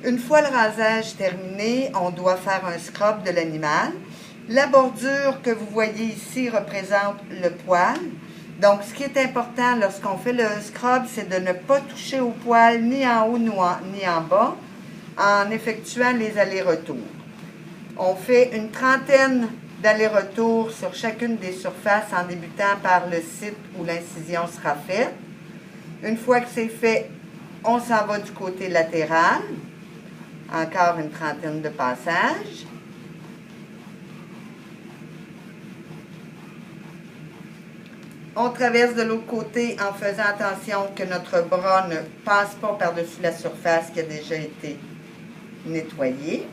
Une fois le rasage terminé, on doit faire un scrub de l'animal. La bordure que vous voyez ici représente le poil. Donc, ce qui est important lorsqu'on fait le scrub, c'est de ne pas toucher au poil ni en haut ni en bas en effectuant les allers-retours. On fait une trentaine d'allers-retours sur chacune des surfaces en débutant par le site où l'incision sera faite. Une fois que c'est fait, on s'en va du côté latéral. Encore une trentaine de passages. On traverse de l'autre côté en faisant attention que notre bras ne passe pas par-dessus la surface qui a déjà été nettoyée.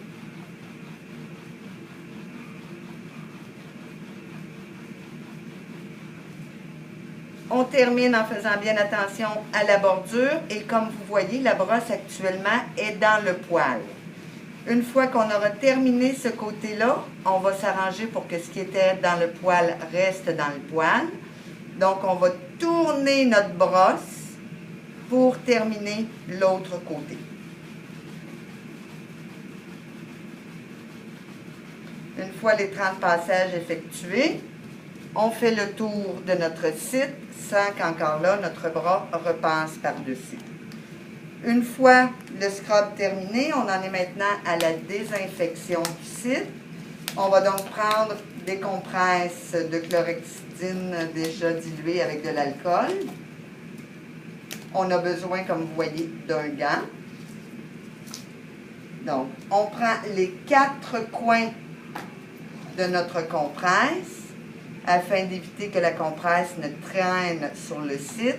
On termine en faisant bien attention à la bordure et comme vous voyez, la brosse actuellement est dans le poil. Une fois qu'on aura terminé ce côté-là, on va s'arranger pour que ce qui était dans le poil reste dans le poil. Donc, on va tourner notre brosse pour terminer l'autre côté. Une fois les 30 passages effectués, on fait le tour de notre site sans qu'encore là, notre bras repasse par-dessus. Une fois le scrub terminé, on en est maintenant à la désinfection du site. On va donc prendre des compresses de chlorhexidine déjà diluées avec de l'alcool. On a besoin, comme vous voyez, d'un gant. Donc, on prend les 4 coins de notre compresse afin d'éviter que la compresse ne traîne sur le site.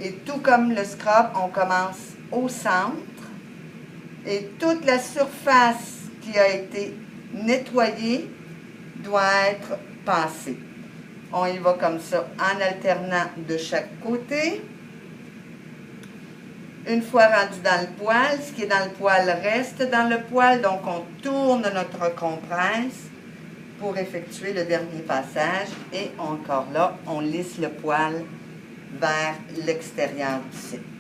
Et tout comme le scrub, on commence au centre et toute la surface qui a été nettoyée doit être passée. On y va comme ça en alternant de chaque côté. Une fois rendu dans le poil, ce qui est dans le poil reste dans le poil, donc on tourne notre compresse pour effectuer le dernier passage et encore là, on lisse le poil vers l'extérieur du site.